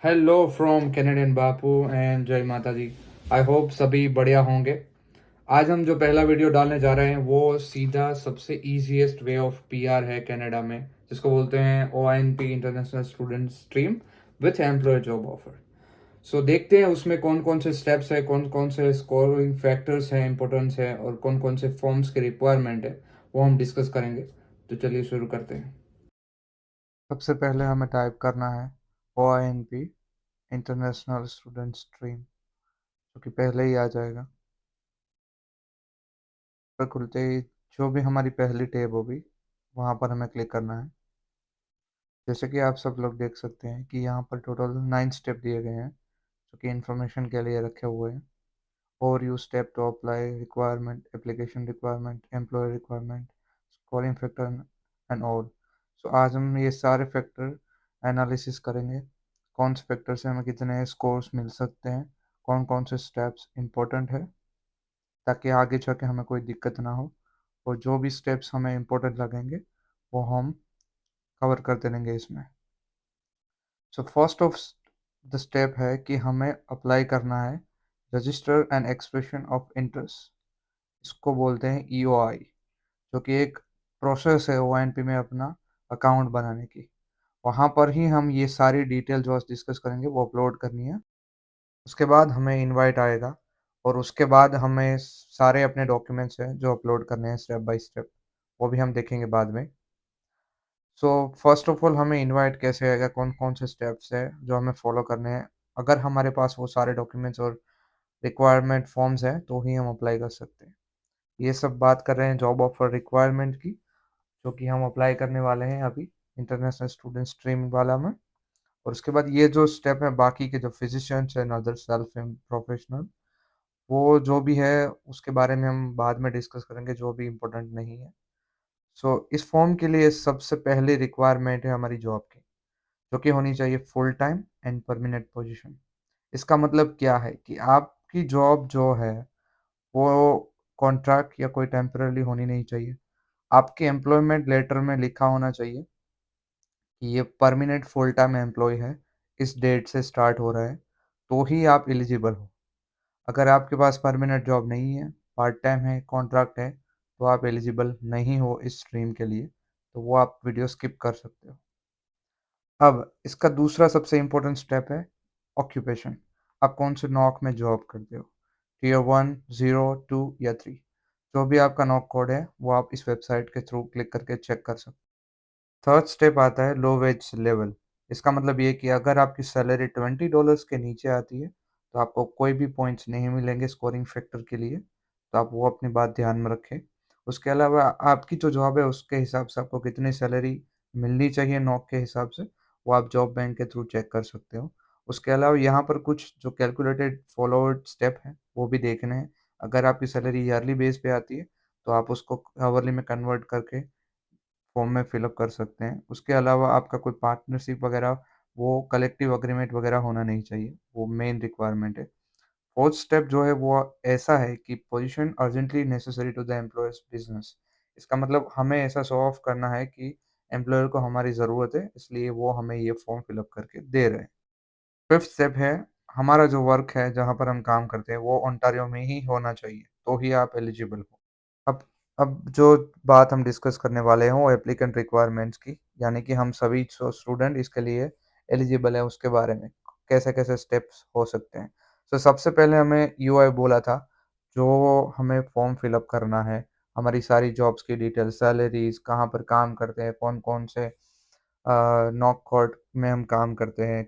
Hello from Canadian Bapu and जय माता दी। I hope सभी बढ़िया होंगे। आज हम जो पहला वीडियो डालने जा रहे हैं वो सीधा सबसे इजीएस्ट वे ऑफ पीआर है कनाडा में, जिसको बोलते हैं OINP international student stream with employ job offer. So देखते हैं उसमें कौन कौन से स्टेप्स है, कौन कौन से स्कोरिंग फैक्टर्स हैं, इंपॉर्टेंस है और कौन कौन से फॉर्म्स की रिक्वायरमेंट है, वो हम डिस्कस करेंगे। तो चलिए शुरू करते हैं। सबसे पहले हमें टाइप करना है OINP इंटरनेशनल स्टूडेंट स्ट्रीम, जो कि पहले ही आ जाएगा। पर खुलते ही जो भी हमारी पहली टैब होगी वहाँ पर हमें क्लिक करना है। जैसे कि आप सब लोग देख सकते हैं कि यहाँ पर टोटल 9 स्टेप दिए गए हैं, जो कि इंफॉर्मेशन के लिए रखे हुए हैं। और you step to apply requirement, application requirement, employ requirement, scoring factor and all. So आज हम ये सारे फैक्टर एनालिसिस करेंगे। कौन से फैक्टर से हमें कितने स्कोर्स मिल सकते हैं, कौन कौन से स्टेप्स इंपॉर्टेंट है, ताकि आगे चल के हमें कोई दिक्कत ना हो। और जो भी स्टेप्स हमें इम्पोर्टेंट लगेंगे वो हम कवर करते रहेंगे इसमें। So first of the step है कि हमें अप्लाई करना है register and expression of interest. इसको बोलते हैं EOI, जो कि एक प्रोसेस है OINP में अपना अकाउंट बनाने की। वहाँ पर ही हम ये सारी डिटेल जो आज डिस्कस करेंगे वो अपलोड करनी है। उसके बाद हमें इनवाइट आएगा और उसके बाद हमें सारे अपने डॉक्यूमेंट्स हैं जो अपलोड करने हैं स्टेप बाय स्टेप, वो भी हम देखेंगे बाद में। सो फर्स्ट ऑफ ऑल हमें इनवाइट कैसे आएगा, कौन कौन से स्टेप्स हैं जो हमें फॉलो करने हैं। अगर हमारे पास वो सारे डॉक्यूमेंट्स और रिक्वायरमेंट फॉर्म्स हैं तो ही हम अप्लाई कर सकते हैं। ये सब बात कर रहे हैं जॉब ऑफर रिक्वायरमेंट की, जो कि हम अप्लाई करने वाले हैं अभी इंटरनेशनल स्टूडेंट स्ट्रीम वाला में। और उसके बाद ये जो स्टेप है बाकी के जो physicians and other self professional, वो जो भी है उसके बारे में हम बाद में डिस्कस करेंगे, जो भी इम्पोर्टेंट नहीं है। सो इस फॉर्म के लिए सबसे पहली रिक्वायरमेंट है हमारी जॉब की, जो कि होनी चाहिए full time and permanent position. इसका मतलब क्या है कि आपकी जॉब जो है वो कॉन्ट्रैक्ट या कोई टेम्पररी होनी नहीं चाहिए। आपके एम्प्लॉयमेंट लेटर में लिखा होना चाहिए कि ये परमानेंट फुल टाइम एम्प्लॉय है, इस डेट से स्टार्ट हो रहा है, तो ही आप एलिजिबल हो। अगर आपके पास परमानेंट जॉब नहीं है, पार्ट टाइम है, कॉन्ट्रैक्ट है, तो आप एलिजिबल नहीं हो इस स्ट्रीम के लिए, तो वो आप वीडियो स्किप कर सकते हो। अब इसका दूसरा सबसे इम्पोर्टेंट स्टेप है ऑक्यूपेशन। आप कौन से नॉक में जॉब करते हो, Tier 1, 0, 2 या 3। जो भी आपका नॉक कोड है वो आप इस वेबसाइट के थ्रू क्लिक करके चेक कर सकते हो। थर्ड स्टेप आता है लो वेज लेवल। इसका मतलब ये कि अगर आपकी सैलरी $20 के नीचे आती है तो आपको कोई भी पॉइंट्स नहीं मिलेंगे स्कोरिंग फैक्टर के लिए, तो आप वो अपनी बात ध्यान में रखें। उसके अलावा आपकी जो जॉब है उसके हिसाब से आपको कितनी सैलरी मिलनी चाहिए नॉक के हिसाब से, वो आप जॉब बैंक के थ्रू चेक कर सकते हो। उसके अलावा यहाँ पर कुछ जो कैलकुलेटेड फॉलोवर्ड स्टेप हैं वो भी देखने हैं। अगर आपकी सैलरी ईयरली बेस पे आती है तो आप उसको आवरली में कन्वर्ट करके फॉर्म में फिलअप कर सकते हैं। उसके अलावा आपका कोई पार्टनरशिप वगैरह, वो कलेक्टिव एग्रीमेंट वगैरह होना नहीं चाहिए, वो मेन रिक्वायरमेंट है। फोर्थ स्टेप जो है वो ऐसा है कि position urgently necessary to the employer's business. इसका मतलब हमें ऐसा शो ऑफ करना है कि एम्प्लॉयर को हमारी ज़रूरत है, इसलिए वो हमें ये फॉर्म फिलअप करके दे रहे हैं। फिफ्थ स्टेप है हमारा जो वर्क है जहाँ पर हम काम करते हैं वो ओंटारियो में ही होना चाहिए, तो ही आप एलिजिबल हो। अब अब जो बात हम डिस्कस करने वाले हैं वो एप्लीकेंट रिक्वायरमेंट्स की, यानी कि हम सभी जो स्टूडेंट इसके लिए एलिजिबल है उसके बारे में कैसे कैसे स्टेप्स हो सकते हैं। तो सबसे पहले हमें यूआई बोला था, जो हमें फॉर्म फिलअप करना है। हमारी सारी जॉब्स की डिटेल, सैलरीज, कहाँ पर काम करते हैं, कौन कौन से नॉक कोड में हम काम करते हैं,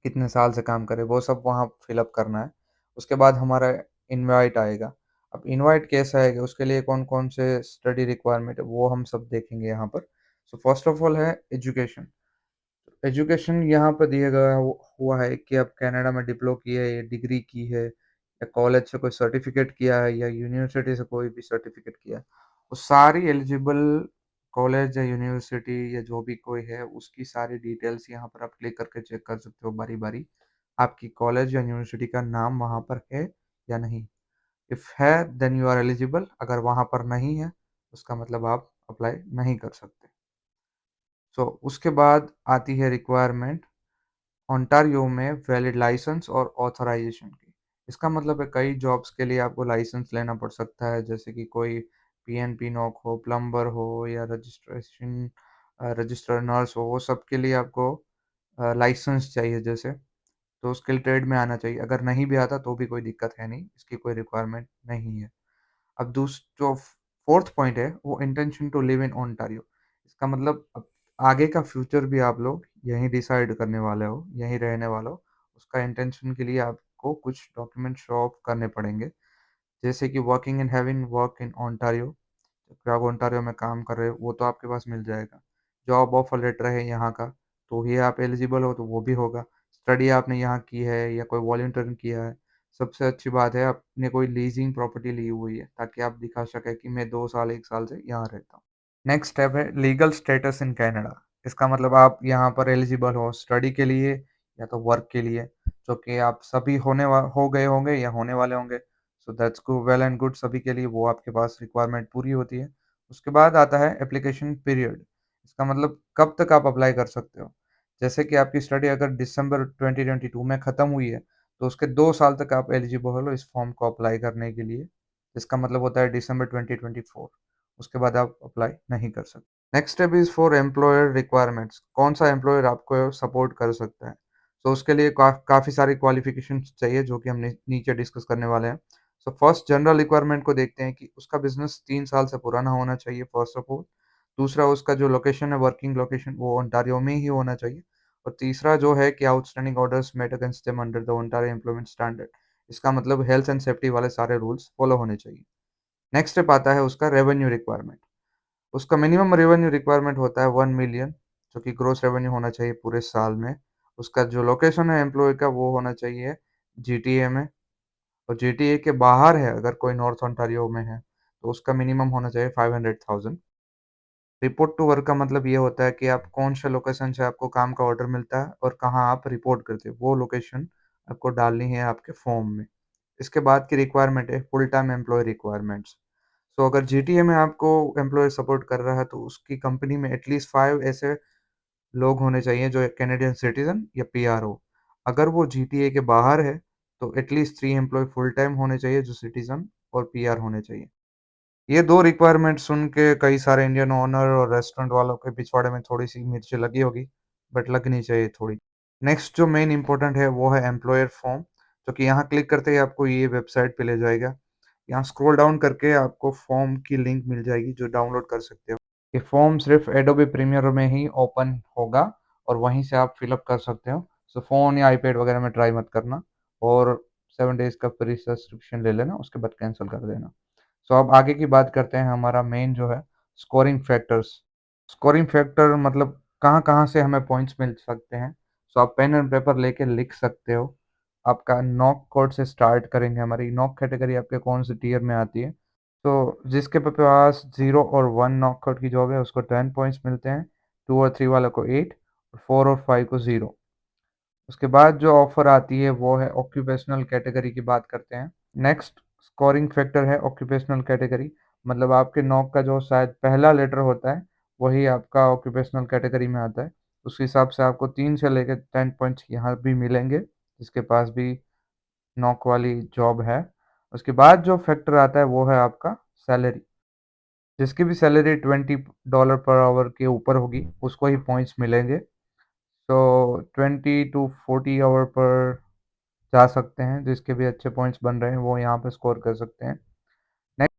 कितने साल से काम करें, वो सब वहाँ फिलअप करना है। उसके बाद हमारा इनवाइट आएगा। अब इनवाइट कैसा आएगा, उसके लिए कौन कौन से स्टडी रिक्वायरमेंट है वो हम सब देखेंगे यहाँ पर। सो फर्स्ट ऑफ ऑल है एजुकेशन। एजुकेशन यहाँ पर दिया गया हुआ है कि आप कनाडा में डिप्लो की है या डिग्री की है या कॉलेज से कोई सर्टिफिकेट किया है या यूनिवर्सिटी से कोई भी सर्टिफिकेट किया है। वो सारी एलिजिबल कॉलेज या यूनिवर्सिटी या जो भी कोई है उसकी सारी डिटेल्स यहाँ पर आप क्लिक करके चेक कर सकते हो बारी बारी। आपकी कॉलेज या यूनिवर्सिटी का नाम वहाँ पर है या नहीं। इफ़ है देन यू आर एलिजिबल, अगर वहाँ पर नहीं है उसका मतलब आप अप्लाई नहीं कर सकते। सो उसके बाद आती है रिक्वायरमेंट ओंटारियो में वैलिड लाइसेंस और ऑथराइजेशन की। इसका मतलब है कई जॉब्स के लिए आपको लाइसेंस लेना पड़ सकता है, जैसे कि कोई पीएनपी नॉक हो, प्लम्बर हो या रजिस्टर्ड नर्स हो, वो सब के लिए आपको लाइसेंस चाहिए जैसे। तो स्किल ट्रेड में आना चाहिए। अगर नहीं भी आता तो भी कोई दिक्कत है नहीं, इसकी कोई रिक्वायरमेंट नहीं है। अब जो फोर्थ पॉइंट है वो intention to live in Ontario. इसका मतलब अब आगे का फ्यूचर भी आप लोग यहीं डिसाइड करने वाले हो, यहीं रहने वाले हो। उसका इंटेंशन के लिए आपको कुछ डॉक्यूमेंट शो ऑफ करने पड़ेंगे, जैसे कि working and having work in Ontario. जब आप ओंटारियो में काम कर रहे हो वो तो आपके पास मिल जाएगा। जॉब ऑफर लेटर है यहाँ का, तो ही आप एलिजिबल हो तो वो भी होगा। स्टडी आपने यहाँ की है या कोई वॉलंटियरिंग किया है। सबसे अच्छी बात है आपने कोई लीजिंग प्रॉपर्टी ली हुई है, ताकि आप दिखा सकें कि मैं 2 साल 1 साल से यहाँ रहता हूँ। नेक्स्ट स्टेप है लीगल स्टेटस इन कनाडा। इसका मतलब आप यहाँ पर एलिजिबल हो स्टडी के लिए या तो वर्क के लिए, जो कि आप सभी हो गए होंगे या होने वाले होंगे। So that's go well and good, सभी के लिए वो आपके पास रिक्वायरमेंट पूरी होती है। उसके बाद आता है एप्लीकेशन पीरियड। इसका मतलब कब तक आप अप्लाई कर सकते हो। जैसे कि आपकी स्टडी अगर दिसंबर 2022 में ख़त्म हुई है, तो उसके 2 साल तक आप एलिजिबल हो इस फॉर्म को अप्लाई करने के लिए। इसका मतलब होता है दिसंबर 2024। उसके बाद आप अप्लाई नहीं कर सकते। Next step is for employer requirements. कौन सा एम्प्लॉयर आपको सपोर्ट कर सकता है। तो उसके लिए काफ़ी सारी क्वालिफिकेशंस चाहिए, जो कि हम नीचे डिस्कस करने वाले हैं। सो फर्स्ट जनरल रिक्वायरमेंट को देखते हैं कि उसका बिजनेस 3 साल से पुराना होना चाहिए फर्स्ट ऑफ ऑल। दूसरा, उसका जो लोकेशन है, वर्किंग लोकेशन, वो ओंटारियो में ही होना चाहिए। और तीसरा जो है कि outstanding orders met against them under the Ontario employment standard. इसका मतलब हेल्थ एंड सेफ्टी वाले सारे रूल्स फॉलो होने चाहिए। नेक्स्ट स्टेप आता है उसका रेवेन्यू रिक्वायरमेंट। उसका मिनिमम रेवेन्यू रिक्वायरमेंट होता है 1 मिलियन, जो कि ग्रोस रेवेन्यू होना चाहिए पूरे साल में। उसका जो लोकेशन है एम्प्लॉय का, वो होना चाहिए जीटीए में। और जीटीए के बाहर है अगर कोई नॉर्थ ओंटारियो में है, तो उसका मिनिमम होना चाहिए 500,000। रिपोर्ट टू वर्क का मतलब ये होता है कि आप कौन से लोकेशन से आपको काम का ऑर्डर मिलता है और कहाँ आप रिपोर्ट करते हो, वो लोकेशन आपको डालनी है आपके फॉर्म में। इसके बाद की रिक्वायरमेंट है फुल टाइम एम्प्लॉय रिक्वायरमेंट्स। तो अगर जीटीए में आपको एम्प्लॉयर सपोर्ट कर रहा है, तो उसकी कंपनी में एटलीस्ट 5 ऐसे लोग होने चाहिए जो एक कैनेडियन सिटीजन या पीआर हो। अगर वो जीटीए के बाहर है, तो एटलीस्ट 3 एम्प्लॉय फुल टाइम होने चाहिए जो सिटीजन और पीआर होने चाहिए। ये 2 रिक्वायरमेंट सुन के कई सारे इंडियन ओनर और रेस्टोरेंट वालों के पिछवाड़े में थोड़ी-सी मिर्च लगी होगी, बट लगनी चाहिए थोड़ी। नेक्स्ट जो मेन इम्पोर्टेंट है वो है एम्प्लॉयर फॉर्म, जो कि यहाँ क्लिक करते ही आपको ये वेबसाइट पे ले जाएगा। यहाँ स्क्रॉल डाउन करके आपको फॉर्म की लिंक मिल जाएगी जो डाउनलोड कर सकते हो। ये फॉर्म सिर्फ एडोबी प्रीमियर में ही ओपन होगा और वहीं से आप फिल अप कर सकते हो। सो फ़ोन या आईपैड वगैरह में ट्राई मत करना, और 7 डेज़ का फ्री सब्सक्रिप्शन ले लेना, उसके बाद कैंसल कर देना। सो अब आगे की बात करते हैं, हमारा मेन जो है स्कोरिंग फैक्टर्स। स्कोरिंग फैक्टर मतलब कहाँ-कहाँ से हमें पॉइंट्स मिल सकते हैं। सो आप पेन एंड पेपर लेके लिख सकते हो। आपका नॉक कोड से स्टार्ट करेंगे। हमारी नॉक कैटेगरी आपके कौन से टियर में आती है। तो जिसके पास 0 और 1 नॉकआउट की जॉब है उसको 10 पॉइंट्स मिलते हैं, 2 और 3 वालों को 8 और 4 और 5 को 0। उसके बाद जो ऑफ़र आती है वो है ऑक्यूपेशनल कैटेगरी की बात करते हैं। नेक्स्ट स्कोरिंग फैक्टर है ऑक्यूपेशनल कैटेगरी, मतलब आपके नॉक का जो शायद पहला लेटर होता है, वही आपका ऑक्यूपेशनल कैटेगरी में आता है। उस हिसाब से आपको 3 से लेके 10 पॉइंट्स यहाँ भी मिलेंगे, जिसके पास भी नॉक वाली जॉब है। उसके बाद जो फैक्टर आता है वो है आपका सैलरी। जिसकी भी सैलरी $20 पर आवर के ऊपर होगी, उसको ही पॉइंट्स मिलेंगे। तो 20 टू 40 आवर पर जा सकते हैं, जिसके भी अच्छे पॉइंट्स बन रहे हैं वो यहाँ पे स्कोर कर सकते हैं। नेक्स्ट,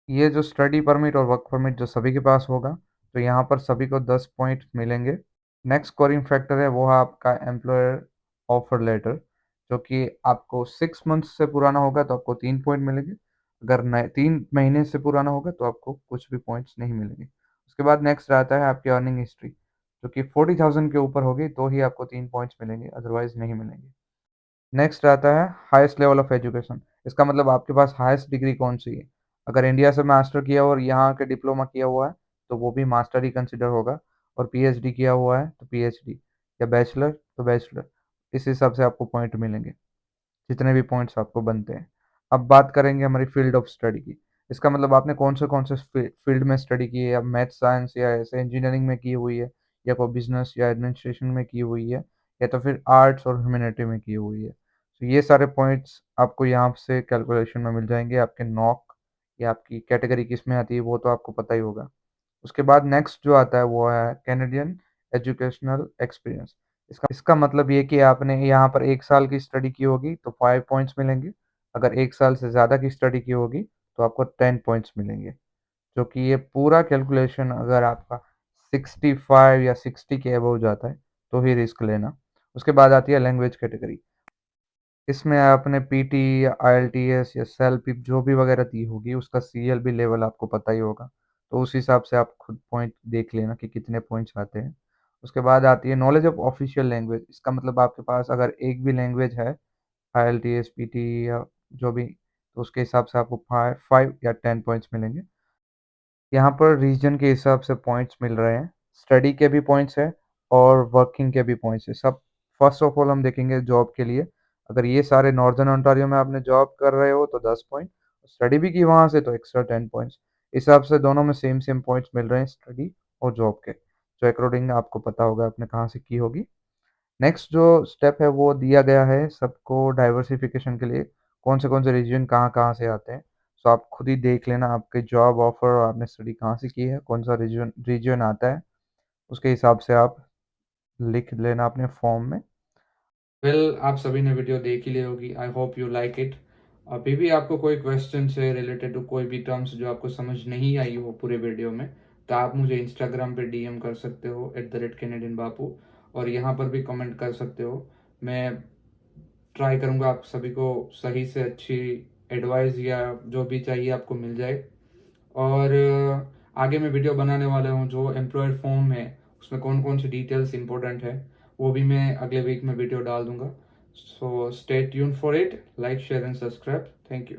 ये जो स्टडी परमिट और वर्क परमिट जो सभी के पास होगा, तो यहाँ पर सभी को 10 पॉइंट मिलेंगे। नेक्स्ट स्कोरिंग फैक्टर है वो है आपका एम्प्लॉयर ऑफर लेटर, जो कि आपको 6 मंथ्स से पुराना होगा तो आपको 3 पॉइंट मिलेंगे। अगर नए 3 महीने से पुराना होगा तो आपको कुछ भी पॉइंट्स नहीं मिलेंगे। उसके बाद नेक्स्ट आता है आपकी अर्निंग हिस्ट्री, जो कि 40,000 के ऊपर होगी तो ही आपको 3 पॉइंट्स मिलेंगे, अदरवाइज़ नहीं मिलेंगे। नेक्स्ट आता है हाईएस्ट लेवल ऑफ एजुकेशन। इसका मतलब आपके पास हाईएस्ट डिग्री कौन-सी है। अगर इंडिया से मास्टर किया हो और यहाँ के डिप्लोमा किया हुआ है, तो वो भी मास्टर ही कंसिडर होगा, और पीएचडी किया हुआ है, तो पीएचडी, या बैचलर, तो बैचलर। इस हिसाब से आपको पॉइंट मिलेंगे, जितने भी पॉइंट्स आपको बनते हैं। अब बात करेंगे हमारी फ़ील्ड ऑफ स्टडी की। इसका मतलब आपने कौन से फ़ील्ड में स्टडी की है, या मैथ्स, साइंस या ऐसे इंजीनियरिंग में की हुई है, या कोई बिज़नेस या एडमिनिस्ट्रेशन में की हुई है, या तो फिर आर्ट्स और ह्यूमैनिटी में की हुई है। तो ये सारे पॉइंट्स आपको यहाँ से कैलकुलेशन में मिल जाएंगे। आपके नॉक या आपकी कैटेगरी किस में आती है वो तो आपको पता ही होगा। उसके बाद नेक्स्ट जो आता है वो है कैनेडियन एजुकेशनल एक्सपीरियंस। इसका मतलब ये कि आपने यहाँ पर 1 साल की स्टडी की होगी तो 5 पॉइंट्स मिलेंगे। अगर 1 साल से ज़्यादा की स्टडी की होगी तो आपको 10 पॉइंट्स मिलेंगे। जो कि ये पूरा कैलकुलेशन अगर आपका 65 या 60 के अबव जाता है तो ही रिस्क लेना। उसके बाद आती है लैंग्वेज कैटेगरी। इसमें आपने पीटी या आईएलटीएस या सेलपीप जो भी वगैरह दी होगी उसका सीएलबी लेवल आपको पता ही होगा। तो उस हिसाब से आप खुद पॉइंट देख लेना कि कितने पॉइंट्स आते हैं। उसके बाद आती है नॉलेज ऑफ ऑफिशियल लैंग्वेज। इसका मतलब आपके पास अगर एक भी लैंग्वेज है, आईएलटीएस पीटी या जो भी, तो उसके हिसाब से आपको 5 या 10 पॉइंट्स मिलेंगे। यहाँ पर रीजन के हिसाब से पॉइंट्स मिल रहे हैं। स्टडी के भी पॉइंट्स है और वर्किंग के भी पॉइंट्स है सब। फर्स्ट ऑफ ऑल हम देखेंगे जॉब के लिए। अगर ये सारे नॉर्दर्न ओंटारियो में आपने जॉब कर रहे हो तो 10 पॉइंट, स्टडी भी की वहाँ से तो एक्स्ट्रा 10 पॉइंट्स। इस हिसाब से दोनों में सेम सेम पॉइंट्स मिल रहे हैं स्टडी और जॉब के, जो अकॉर्डिंग आपको पता होगा आपने कहाँ से की होगी। नेक्स्ट जो स्टेप है वो दिया गया है सबको डाइवर्सिफिकेशन के लिए, कौन से रीजन कहाँ कहाँ से आते हैं। सो आप खुद ही देख लेना आपके जॉब ऑफर और आपने स्टडी कहाँ से की है, कौन सा रीजन रीजन आता है, उसके हिसाब से आप लिख लेना अपने फॉर्म में। आप सभी ने वीडियो देख ही ली होगी। I hope you like it. अभी भी आपको कोई क्वेश्चन से रिलेटेड टू कोई भी टर्म्स जो आपको समझ नहीं आई हो पूरे वीडियो में, तो आप मुझे इंस्टाग्राम पे डीएम कर सकते हो @Canadian बापू, और यहाँ पर भी कमेंट कर सकते हो। मैं ट्राई करूँगा आप सभी को सही से अच्छी एडवाइस या जो भी चाहिए आपको मिल जाए। और आगे मैं वीडियो बनाने वाला हूँ जो एम्प्लॉयर फॉर्म है उसमें कौन कौन सी डिटेल्स इंपॉर्टेंट है, वो भी मैं अगले वीक में वीडियो डाल दूंगा। So stay tune for it. Like share and subscribe. Thank you.